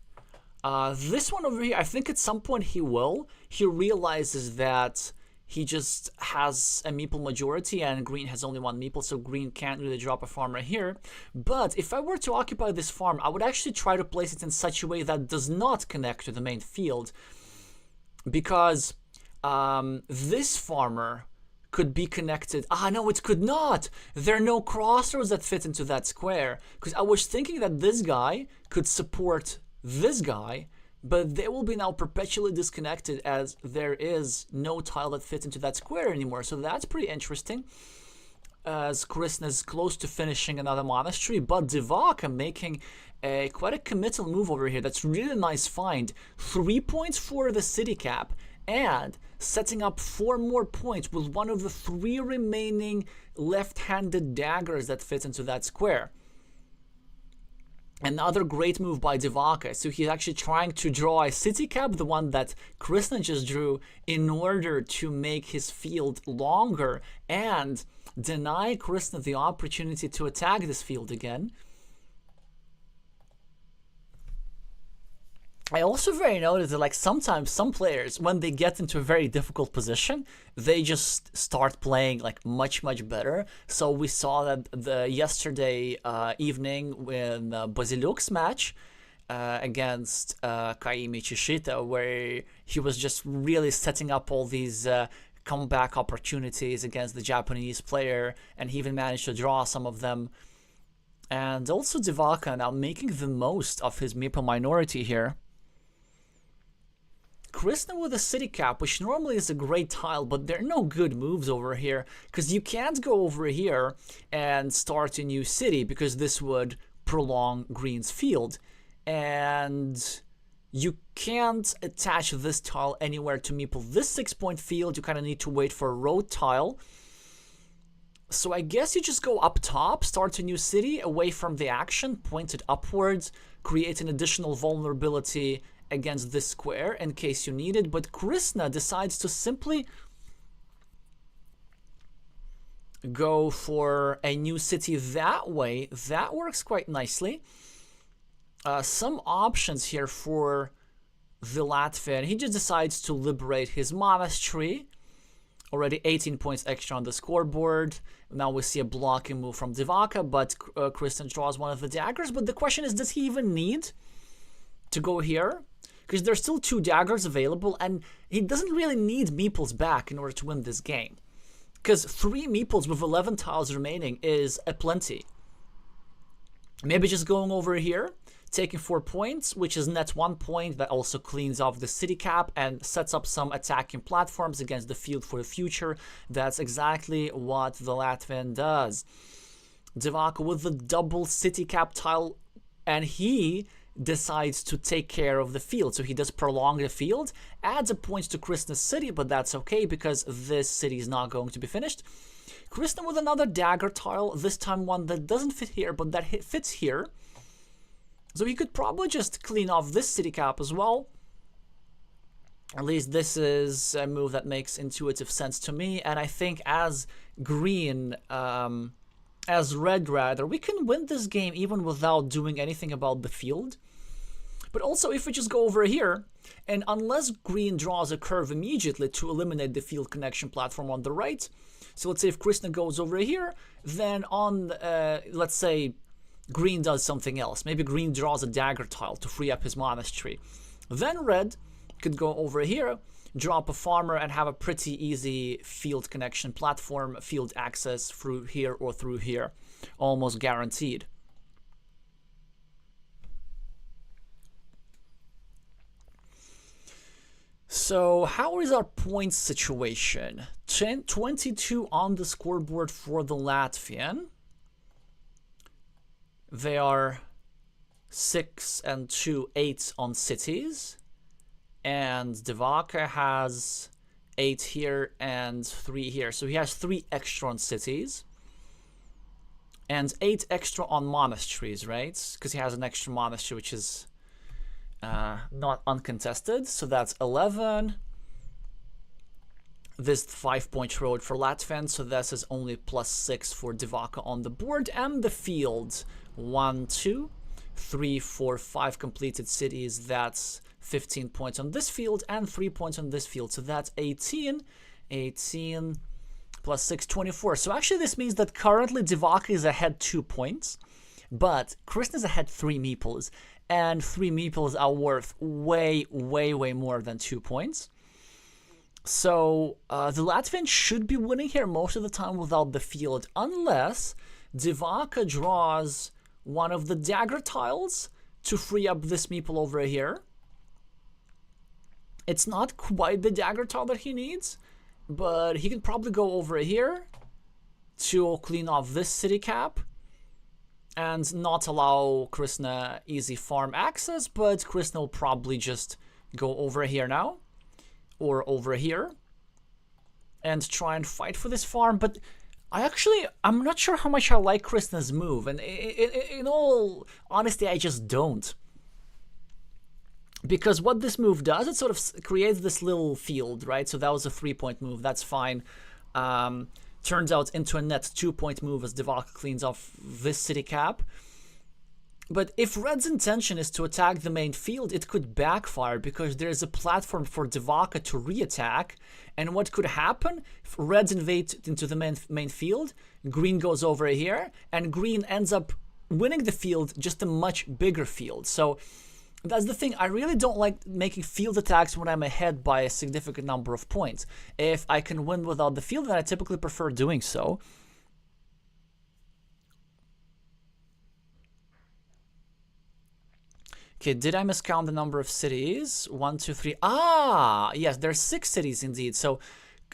This one over here, I think at some point he will. He realizes that he just has a meeple majority and green has only 1 meeple, so green can't really drop a farmer here. But if I were to occupy this farm, I would actually try to place it in such a way that does not connect to the main field. Because this farmer could be connected. Ah, no, it could not. There are no crossroads that fit into that square. Because I was thinking that this guy could support this guy, but they will be now perpetually disconnected as there is no tile that fits into that square anymore. So that's pretty interesting, as krisna is close to finishing another monastery, but Devaka making quite a committal move over here. That's really nice find. 3 points for the city cap, and setting up 4 more points with one of the 3 remaining left-handed daggers that fit into that square. Another great move by Devaka. So he's actually trying to draw a city cap, the one that krisna just drew, in order to make his field longer and deny krisna the opportunity to attack this field again. I also very noticed that, like, sometimes some players, when they get into a very difficult position, they just start playing like much better. So we saw that the yesterday evening in Basiluk's match against Kaimi Chishita, where he was just really setting up all these comeback opportunities against the Japanese player, and he even managed to draw some of them. And also Devaka now making the most of his meeple minority here. Krisna with a city cap, which normally is a great tile, but there are no good moves over here, because you can't go over here and start a new city, because this would prolong green's field. And you can't attach this tile anywhere to meeple this 6-point field. You kind of need to wait for a road tile. So I guess you just go up top, start a new city away from the action, point it upwards, create an additional vulnerability against this square in case you need it. But krisna decides to simply go for a new city that way. That works quite nicely. Some options here for the Latvian. He just decides to liberate his monastery. Already 18 points extra on the scoreboard. Now we see a blocking move from Devaka, but krisna draws one of the daggers. But the question is, does he even need to go here? Because there's still 2 daggers available, and he doesn't really need meeples back in order to win this game. Because 3 meeples with 11 tiles remaining is a plenty. Maybe just going over here, taking 4 points, which is net 1 point. That also cleans off the city cap and sets up some attacking platforms against the field for the future. That's exactly what the Latvian does. Devaka with the double city cap tile, and he decides to take care of the field. So he does prolong the field, adds a point to krisna's city, but that's okay because this city is not going to be finished. Krisna with another dagger tile, this time one that doesn't fit here, but that fits here. So he could probably just clean off this city cap as well. At least this is a move that makes intuitive sense to me, and I think as green, as red rather, we can win this game even without doing anything about the field. But also, if we just go over here, and unless green draws a curve immediately to eliminate the field connection platform on the right, so let's say if krisna goes over here, then on, let's say, green does something else. Maybe green draws a dagger tile to free up his monastery. Then red could go over here, drop a farmer, and have a pretty easy field connection platform, field access through here or through here. Almost guaranteed. So how is our points situation? 22 on the scoreboard for the Latvian. They are 6 and 2, 8 on cities. And Devaka has 8 here and 3 here. So he has 3 extra on cities. And 8 extra on monasteries, right? Because he has an extra monastery, which is not uncontested. So that's 11. This 5-point road for Latvian. So this is only +6 for Devaka on the board. And the field, 1, 2, 3, 4, 5 completed cities. That's 15 points on this field and 3 points on this field. So that's 18. 18 plus 6, 24. So actually this means that currently Devaka is ahead 2 points, but krisna is ahead 3 meeples, and 3 meeples are worth way more than 2 points. So the Latvian should be winning here most of the time without the field, unless Devaka draws one of the dagger tiles to free up this meeple over here. It's not quite the dagger tile that he needs, but he can probably go over here to clean off this city cap and not allow Krisna easy farm access, but Krisna will probably just go over here now or over here and try and fight for this farm. But I'm not sure how much I like Krisna's move, and in all honesty, I just don't. Because what this move does, it sort of creates this little field, right? So that was a 3-point move, that's fine. Turns out into a net 2-point move as Devaka cleans off this city cap. But if Red's intention is to attack the main field, it could backfire because there's a platform for Devaka to re-attack. And what could happen? If Reds invade into the main field, Green goes over here, and Green ends up winning the field, just a much bigger field. So that's the thing. I really don't like making field attacks when I'm ahead by a significant number of points. If I can win without the field, then I typically prefer doing so. Okay, did I miscount the number of cities? 1, 2, 3. Ah, yes, there's 6 cities indeed. So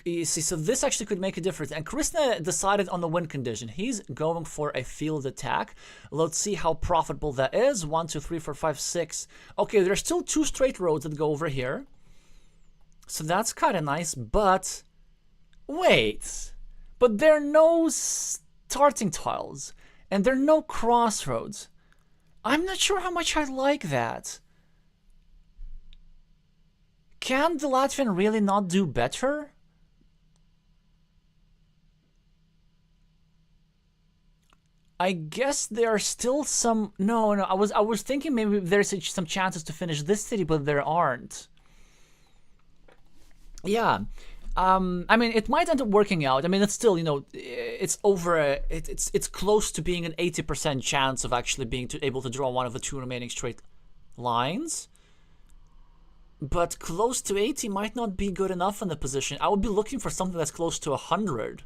you see, so this actually could make a difference. And Krisna decided on the win condition. He's going for a field attack. Let's see how profitable that is. 1, 2, 3, 4, 5, 6. Okay, there's still 2 straight roads that go over here. So that's kind of nice, but wait. But there are no starting tiles, and there are no crossroads. I'm not sure how much I like that. Can the Latvian really not do better? I guess there are still some... No, I was thinking maybe there's some chances to finish this city, but there aren't. Yeah. I mean, it might end up working out. I mean, it's still, you know, it's over. It's close to being an 80% chance of actually being able to draw one of the 2 remaining straight lines. But close to 80 might not be good enough in the position. I would be looking for something that's close to 100.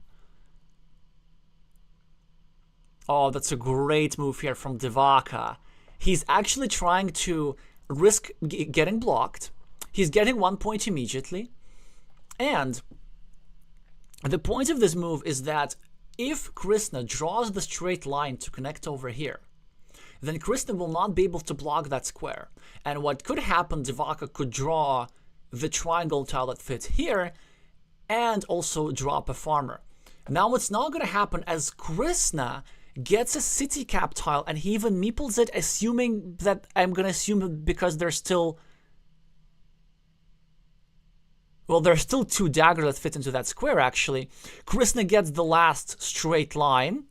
Oh, that's a great move here from Devaka. He's actually trying to risk getting blocked. He's getting 1 point immediately. And the point of this move is that if Krisna draws the straight line to connect over here, then Krisna will not be able to block that square. And what could happen, Devaka could draw the triangle tile that fits here and also drop a farmer. Now it's not going to happen as Krisna gets a city cap tile and he even meeples it, assuming that I'm going to assume because there's still... Well, there's still 2 daggers that fit into that square, actually. Krisna gets the last straight line.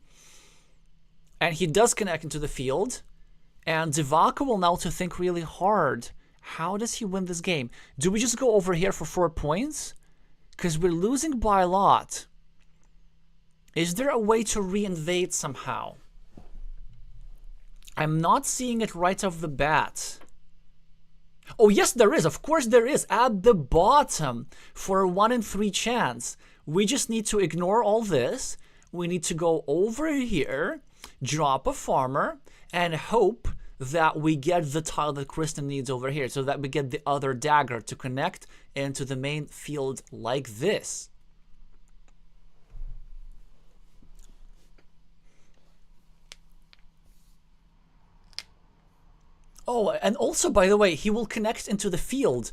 And he does connect into the field. And Devaka will now to think really hard. How does he win this game? Do we just go over here for 4 points? Because we're losing by a lot. Is there a way to re-invade somehow? I'm not seeing it right off the bat. Oh, yes, there is. Of course there is. At the bottom for a 1 in 3 chance. We just need to ignore all this. We need to go over here, drop a farmer, and hope that we get the tile that Krisna needs over here so that we get the other dagger to connect into the main field like this. Oh, and also, by the way, he will connect into the field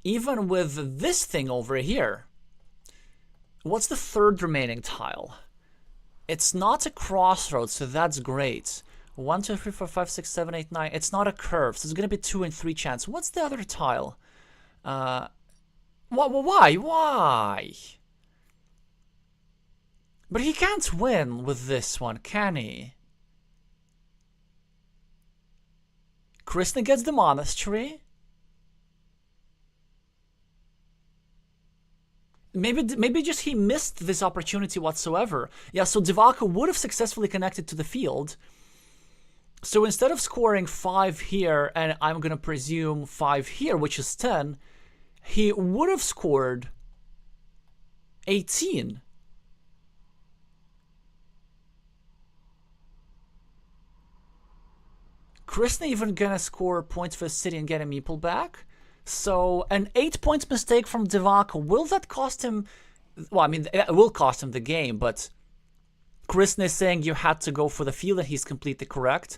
even with this thing over here. What's the 3rd remaining tile? It's not a crossroads, so that's great. 1, 2, 3, 4, 5, 6, 7, 8, 9. It's not a curve, so it's going to be 2 in 3 chance. What's the other tile? Why? But he can't win with this one, can he? Krisna gets the monastery. Maybe just he missed this opportunity whatsoever. Yeah, so Devaka would have successfully connected to the field. So instead of scoring 5 here, and I'm going to presume 5 here, which is 10, he would have scored 18. Krisna even gonna score points for the city and get a meeple back. So an 8 points mistake from Devaka, will that cost him? Well, I mean, it will cost him the game, but Krisna is saying you had to go for the field, and he's completely correct.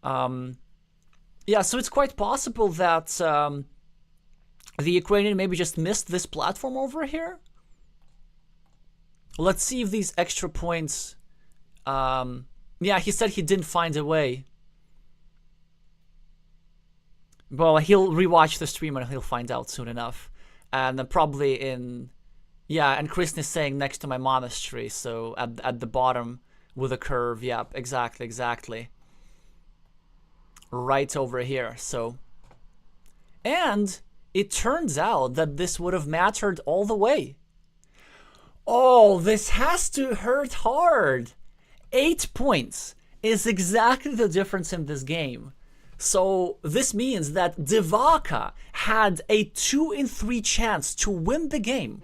Yeah, so it's quite possible that the Ukrainian maybe just missed this platform over here. Let's see if these extra points... yeah, he said he didn't find a way. Well, he'll rewatch the stream and he'll find out soon enough. And then probably in... Yeah, and Kristin is saying next to my monastery, so at the bottom with a curve. Yep, exactly. Right over here, so... And it turns out that this would have mattered all the way. Oh, this has to hurt hard. 8 points is exactly the difference in this game. So this means that Devaka had a 2 in 3 chance to win the game.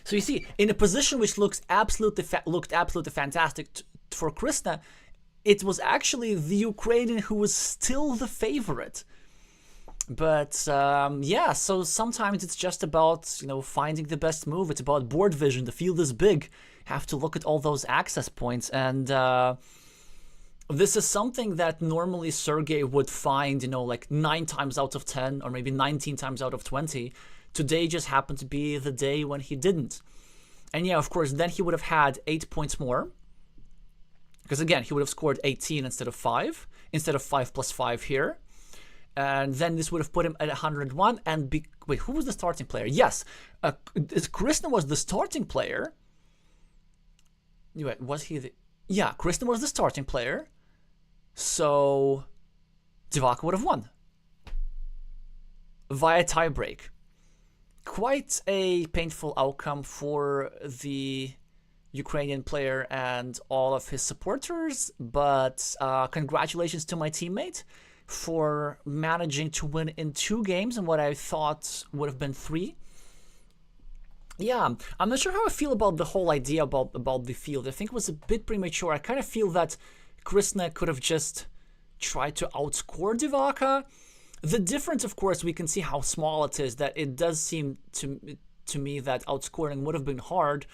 So you see, in a position which looked absolutely fantastic for Krisna, it was actually the Ukrainian who was still the favorite. But yeah, so sometimes it's just about, you know, finding the best move. It's about board vision. The field is big. Have to look at all those access points, and this is something that normally Sergey would find, you know, like 9 times out of 10 or maybe 19 times out of 20. Today just happened to be the day when he didn't. And yeah, of course, then he would have had 8 points more. Because again, he would have scored 18 instead of 5. Instead of 5 plus 5 here. And then this would have put him at 101. And wait, who was the starting player? Yes, Krisna was the starting player. Wait, was he the... Yeah, Krisna was the starting player. So Devaka would have won via tiebreak. Quite a painful outcome for the Ukrainian player and all of his supporters, but congratulations to my teammate for managing to win in 2 games in what I thought would have been 3. Yeah, I'm not sure how I feel about the whole idea about the field. I think it was a bit premature. I kind of feel that Krisna could have just tried to outscore Devaka. The difference, of course, we can see how small it is, that it does seem to me that outscoring would have been hard.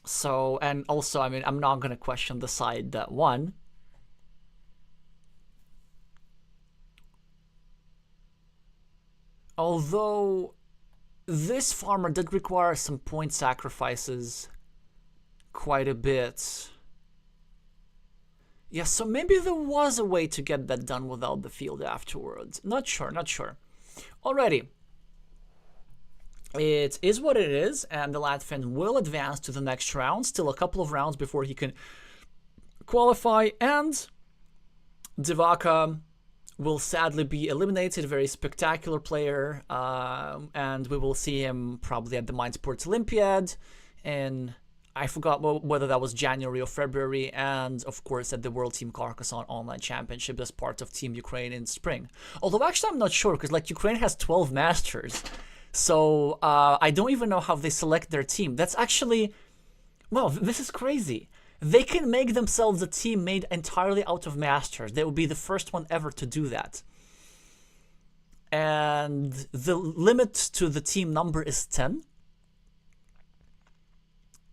So, and also, I mean, I'm not going to question the side that won. Although this farmer did require some point sacrifices quite a bit. Yeah, so maybe there was a way to get that done without the field afterwards. Not sure. Alrighty. It is what it is, and the Latvian will advance to the next round. Still a couple of rounds before he can qualify, and Devaka will sadly be eliminated. Very spectacular player, and we will see him probably at the Mind Sports Olympiad in, I forgot whether that was January or February, and of course at the World Team Carcassonne Online Championship as part of Team Ukraine in spring. Although actually I'm not sure, because like Ukraine has 12 masters, so I don't even know how they select their team. That's actually, well, this is crazy. They can make themselves a team made entirely out of masters. They will be the first one ever to do that. And the limit to the team number is 10.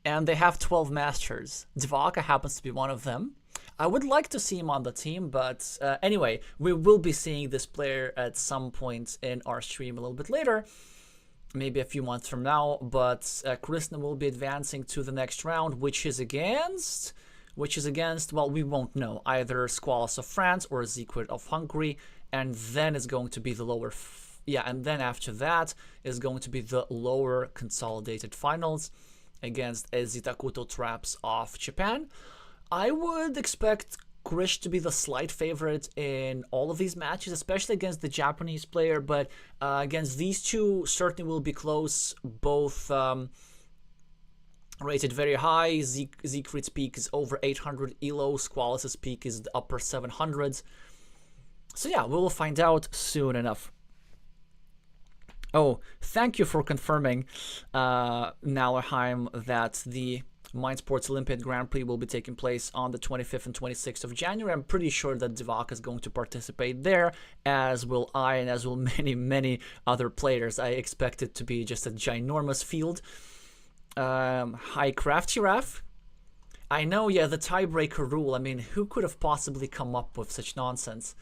And they have 12 masters. Devaka happens to be one of them. I would like to see him on the team, but anyway, we will be seeing this player at some point in our stream a little bit later. Maybe a few months from now, but Krisna will be advancing to the next round, which is against, well, we won't know, either Squalos of France or Siegfried of Hungary, and then it's going to be the lower, and then after that is going to be the lower consolidated finals against Zitakuto Traps of Japan. I would expect Krish to be the slight favorite in all of these matches, especially against the Japanese player, but against these two certainly will be close. Both rated very high. Siegfried's peak is over 800 elo, Squalos' peak is the upper 700s. So yeah, we will find out soon enough. Oh, thank you for confirming, Nallerheim, that the Mind Sports Olympiad Grand Prix will be taking place on the 25th and 26th of January. I'm pretty sure that Devaka is going to participate there, as will I, and as will many, many other players. I expect it to be just a ginormous field. Hi, Crafty Raff. I know, yeah, the tiebreaker rule. I mean, who could have possibly come up with such nonsense?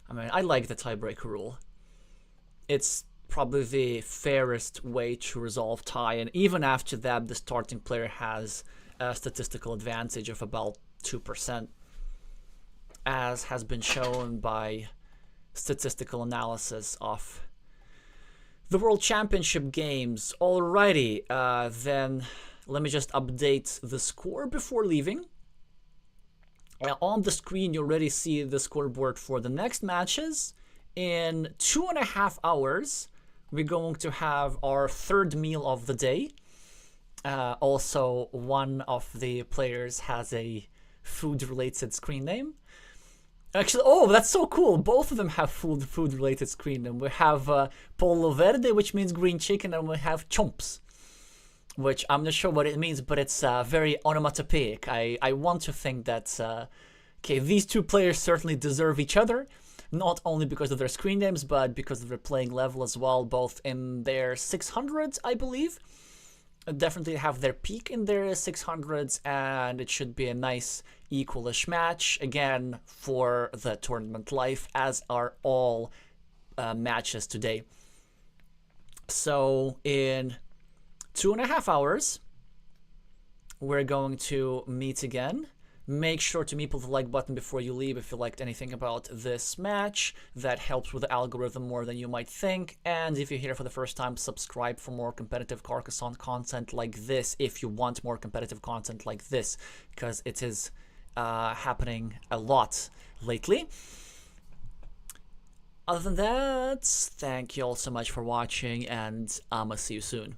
I mean, I like the tiebreaker rule. It's probably the fairest way to resolve tie, and even after that, the starting player has a statistical advantage of about 2%, as has been shown by statistical analysis of the World Championship games. Alrighty, then let me just update the score before leaving. On the screen, you already see the scoreboard for the next matches. In 2.5 hours, we're going to have our third meal of the day. Also, one of the players has a food-related screen name. Actually, oh, that's so cool. Both of them have food-related screen name. We have Pollo Verde, which means green chicken, and we have Chomps, which I'm not sure what it means, but it's very onomatopoeic. I want to think that, okay, these two players certainly deserve each other. Not only because of their screen names, but because of their playing level as well, both in their 600s, I believe. Definitely have their peak in their 600s, and it should be a nice equalish match, again, for the tournament life, as are all matches today. So, in 2.5 hours, we're going to meet again. Make sure to meeple the like button before you leave if you liked anything about this match. That helps with the algorithm more than you might think. And if you're here for the first time, subscribe for more competitive Carcassonne content like this, if you want more competitive content like this, because it is happening a lot lately. Other than that, thank you all so much for watching, and I'ma see you soon.